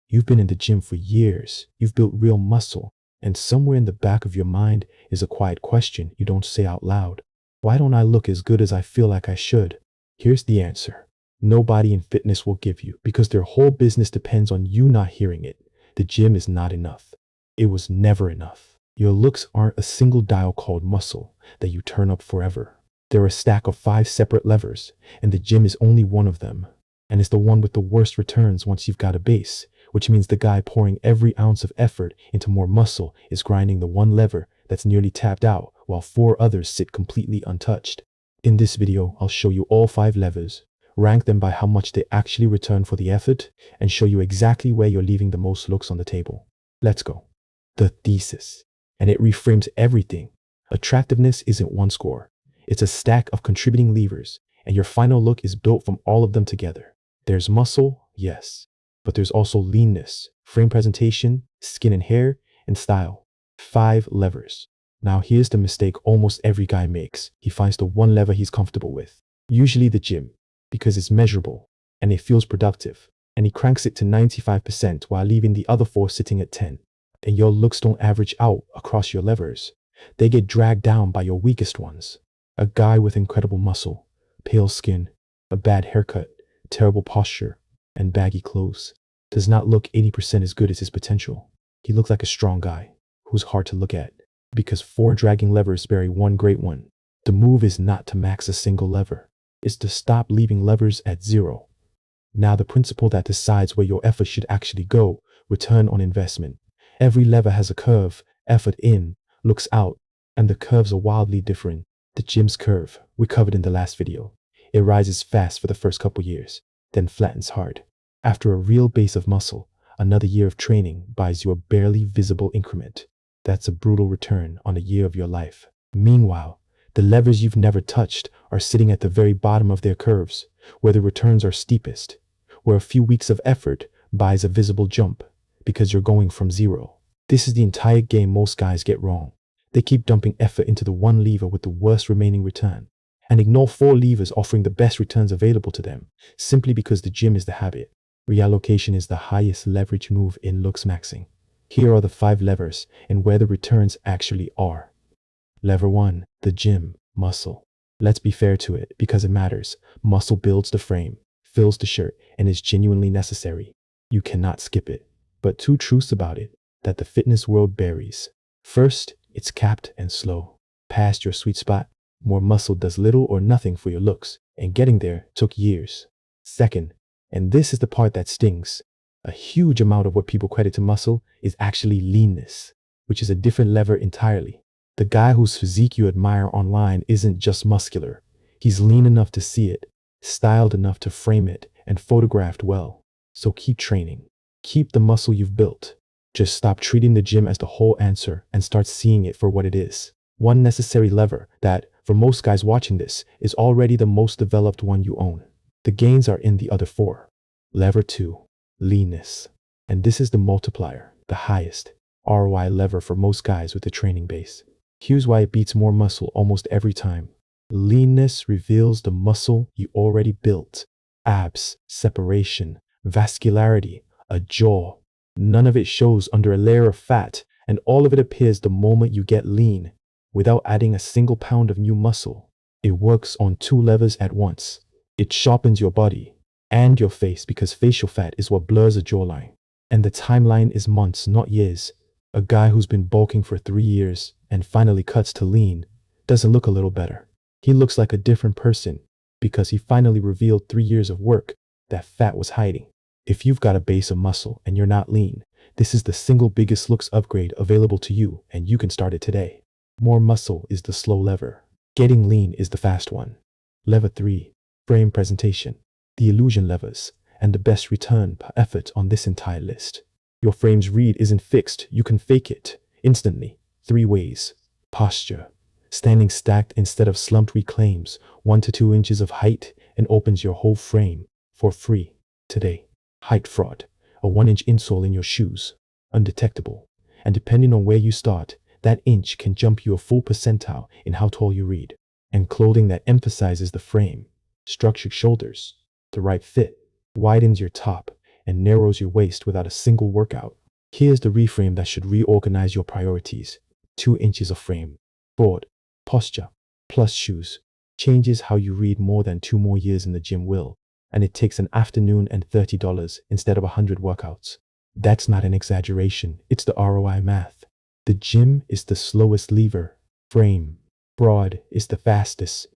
You've been in the gym for years. You've built real muscle. And somewhere in the back of your mind is a quiet question you don't say out loud. Why don't I look as good as I feel like I should? Here's the answer. Nobody in fitness will give you, because their whole business depends on you not hearing it. The gym is not enough. It was never enough. Your looks aren't a single dial called muscle that you turn up forever. They're a stack of 5 separate levers, and the gym is only one of them. And it's the one with the worst returns once you've got a base, which means the guy pouring every ounce of effort into more muscle is grinding the one lever that's nearly tapped out, while 4 others sit completely untouched. In this video, I'll show you all 5 levers, rank them by how much they actually return for the effort, and show you exactly where you're leaving the most looks on the table. Let's go. The thesis. And it reframes everything. Attractiveness isn't one score. It's a stack of contributing levers, and your final look is built from all of them together. There's muscle, yes, but there's also leanness, frame presentation, skin and hair, and style. 5 levers. Now here's the mistake almost every guy makes. He finds the one lever he's comfortable with, usually the gym, because it's measurable and it feels productive, and he cranks it to 95% while leaving the other 4 sitting at 10. And your looks don't average out across your levers. They get dragged down by your weakest ones. A guy with incredible muscle, pale skin, a bad haircut, terrible posture, and baggy clothes does not look 80% as good as his potential. He looks like a strong guy who's hard to look at, because 4 dragging levers bury one great one. The move is not to max a single lever. It's to stop leaving levers at 0. Now the principle that decides where your effort should actually go: return on investment. Every lever has a curve: effort in, looks out, and the curves are wildly different. The gym's curve, we covered in the last video. It rises fast for the first couple years, then flattens hard. After a real base of muscle, another year of training buys you a barely visible increment. That's a brutal return on a year of your life. Meanwhile, the levers you've never touched are sitting at the very bottom of their curves, where the returns are steepest, where a few weeks of effort buys a visible jump, because you're going from 0. This is the entire game most guys get wrong. They keep dumping effort into the one lever with the worst remaining return, and ignore 4 levers offering the best returns available to them, simply because the gym is the habit. Reallocation is the highest leverage move in looks maxing. Here are the 5 levers and where the returns actually are. Lever 1, the gym, muscle. Let's be fair to it, because it matters. Muscle builds the frame, fills the shirt, and is genuinely necessary. You cannot skip it. But 2 truths about it that the fitness world buries. First, it's capped and slow. Past your sweet spot, more muscle does little or nothing for your looks, and getting there took years. Second, and this is the part that stings, a huge amount of what people credit to muscle is actually leanness, which is a different lever entirely. The guy whose physique you admire online isn't just muscular. He's lean enough to see it, styled enough to frame it, and photographed well. So keep training. Keep the muscle you've built. Just stop treating the gym as the whole answer and start seeing it for what it is. One necessary lever that, for most guys watching this, is already the most developed one you own. The gains are in the other 4. Lever 2, leanness. And this is the multiplier, the highest ROI lever for most guys with a training base. Here's why it beats more muscle almost every time. Leanness reveals the muscle you already built. Abs, separation, vascularity, a jaw. None of it shows under a layer of fat, and all of it appears the moment you get lean, without adding a single pound of new muscle. It works on 2 levers at once. It sharpens your body and your face, because facial fat is what blurs a jawline. And the timeline is months, not years. A guy who's been bulking for 3 years and finally cuts to lean doesn't look a little better. He looks like a different person, because he finally revealed 3 years of work that fat was hiding. If you've got a base of muscle and you're not lean, this is the single biggest looks upgrade available to you, and you can start it today. More muscle is the slow lever. Getting lean is the fast one. Lever 3, frame presentation. The illusion levers, and the best return per effort on this entire list. Your frame's read isn't fixed. You can fake it instantly. 3 ways. Posture. Standing stacked instead of slumped reclaims 1 to 2 inches of height and opens your whole frame for free today. Height fraud. A 1-inch insole in your shoes. Undetectable. And depending on where you start, that inch can jump you a full percentile in how tall you read. And clothing that emphasizes the frame. Structured shoulders. The right fit widens your top and narrows your waist without a single workout. Here's the reframe that should reorganize your priorities. 2 inches of frame. Board, posture, plus shoes. Changes how you read more than 2 more years in the gym will. And it takes an afternoon and $30 instead of 100 workouts. That's not an exaggeration. It's the ROI math. The gym is the slowest lever. Frame. Broad is the fastest.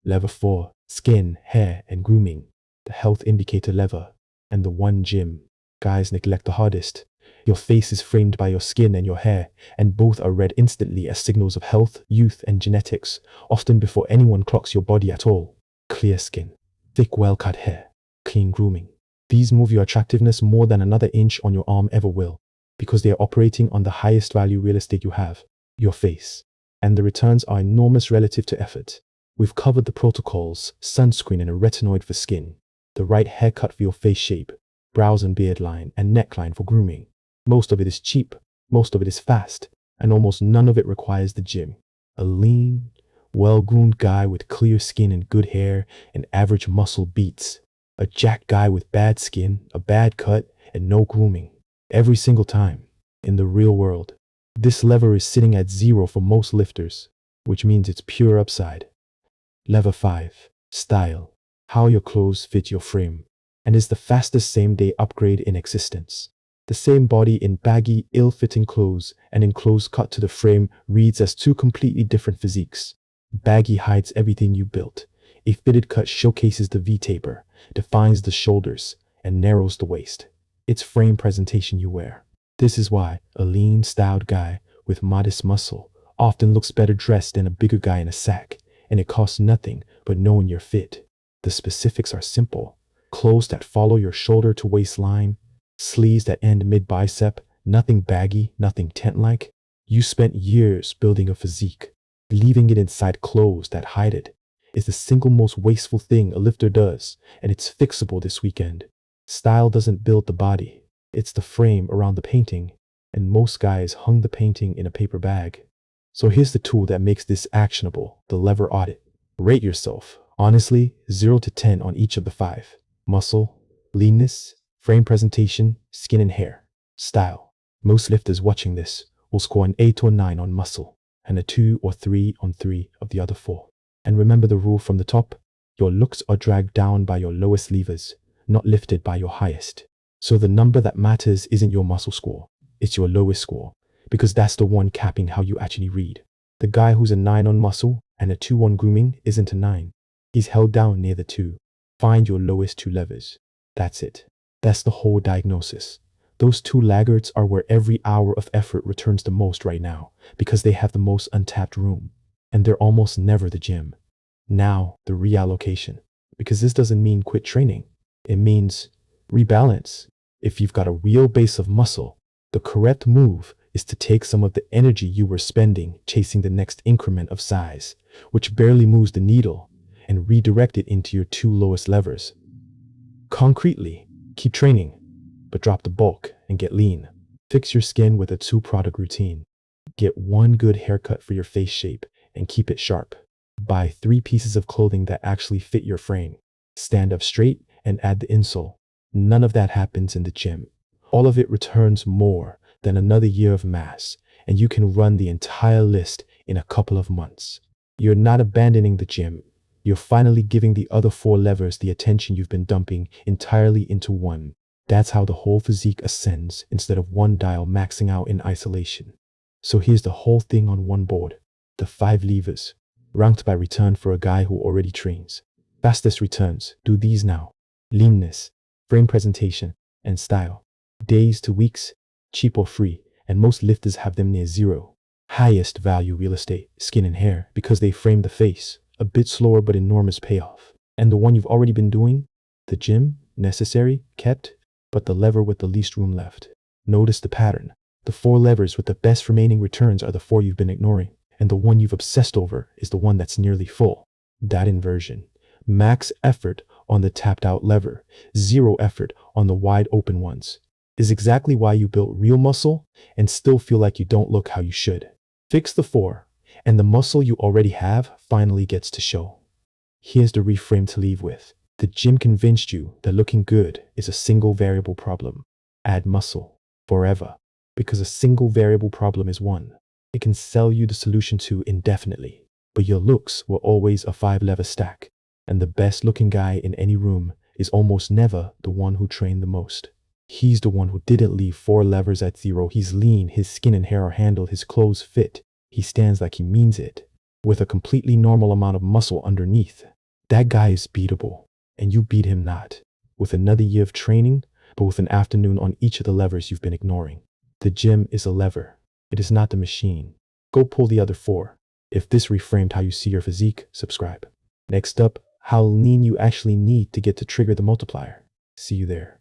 Lever 4. Skin, hair, and grooming. The health indicator lever. And the one gym guys neglect the hardest. Your face is framed by your skin and your hair, and both are read instantly as signals of health, youth, and genetics, often before anyone clocks your body at all. Clear skin. Thick, well-cut hair. Clean grooming. These move your attractiveness more than another inch on your arm ever will, because they are operating on the highest value real estate you have, your face. And the returns are enormous relative to effort. We've covered the protocols, sunscreen and a retinoid for skin, the right haircut for your face shape, brows and beard line, and neckline for grooming. Most of it is cheap, most of it is fast, and almost none of it requires the gym. A lean, well-groomed guy with clear skin and good hair and average muscle beats a jacked guy with bad skin, a bad cut, and no grooming. Every single time. In the real world, this lever is sitting at 0 for most lifters, which means it's pure upside. Lever 5. Style. How your clothes fit your frame, and is the fastest same-day upgrade in existence. The same body in baggy, ill-fitting clothes and in clothes cut to the frame reads as 2 completely different physiques. Baggy hides everything you built. A fitted cut showcases the V-taper, defines the shoulders, and narrows the waist. It's frame presentation you wear. This is why a lean, styled guy with modest muscle often looks better dressed than a bigger guy in a sack, and it costs nothing but knowing you're fit. The specifics are simple. Clothes that follow your shoulder to waistline, sleeves that end mid-bicep, nothing baggy, nothing tent-like. You spent years building a physique. Leaving it inside clothes that hide it is the single most wasteful thing a lifter does, and it's fixable this weekend. Style doesn't build the body. It's the frame around the painting, and most guys hung the painting in a paper bag. So here's the tool that makes this actionable, the lever audit. Rate yourself, honestly, 0 to 10 on each of the 5. Muscle, leanness, frame presentation, skin and hair, style. Most lifters watching this will score an 8 or 9 on muscle, and a 2 or 3 on 3 of the other 4. And remember the rule from the top, your looks are dragged down by your lowest levers, not lifted by your highest. So the number that matters isn't your muscle score, it's your lowest score, because that's the one capping how you actually read. The guy who's a 9 on muscle and a 2 on grooming isn't a 9. He's held down near the 2. Find your lowest 2 levers. That's it. That's the whole diagnosis. Those 2 laggards are where every hour of effort returns the most right now, because they have the most untapped room. And they're almost never the gym. Now, the reallocation. Because this doesn't mean quit training. It means rebalance. If you've got a real base of muscle, the correct move is to take some of the energy you were spending chasing the next increment of size, which barely moves the needle, and redirect it into your 2 lowest levers. Concretely, keep training, but drop the bulk and get lean. Fix your skin with a 2-product routine. Get 1 good haircut for your face shape and keep it sharp. Buy 3 pieces of clothing that actually fit your frame. Stand up straight and add the insole. None of that happens in the gym. All of it returns more than another year of mass, and you can run the entire list in a couple of months. You're not abandoning the gym. You're finally giving the other 4 levers the attention you've been dumping entirely into 1. That's how the whole physique ascends instead of 1 dial maxing out in isolation. So here's the whole thing on 1 board. The 5 levers, ranked by return for a guy who already trains. Fastest returns, do these now. Leanness, frame presentation, and style. Days to weeks, cheap or free, and most lifters have them near 0. Highest value real estate, skin and hair, because they frame the face. A bit slower but enormous payoff. And the one you've already been doing? The gym, necessary, kept, but the lever with the least room left. Notice the pattern. The 4 levers with the best remaining returns are the 4 you've been ignoring, and the one you've obsessed over is the one that's nearly full. That inversion. Max effort on the tapped out lever, 0 effort on the wide open ones, is exactly why you built real muscle and still feel like you don't look how you should. Fix the 4, and the muscle you already have finally gets to show. Here's the reframe to leave with. The gym convinced you that looking good is a single variable problem. Add muscle forever, because a single variable problem is one. It can sell you the solution to indefinitely, but your looks were always a 5-lever stack, and the best looking guy in any room is almost never the one who trained the most. He's the one who didn't leave 4 levers at 0. He's lean, his skin and hair are handled, his clothes fit. He stands like he means it, with a completely normal amount of muscle underneath. That guy is beatable, and you beat him not with another year of training, but with an afternoon on each of the levers you've been ignoring. The gym is a lever. It is not the machine. Go pull the other 4. If this reframed how you see your physique, subscribe. Next up, how lean you actually need to get to trigger the multiplier. See you there.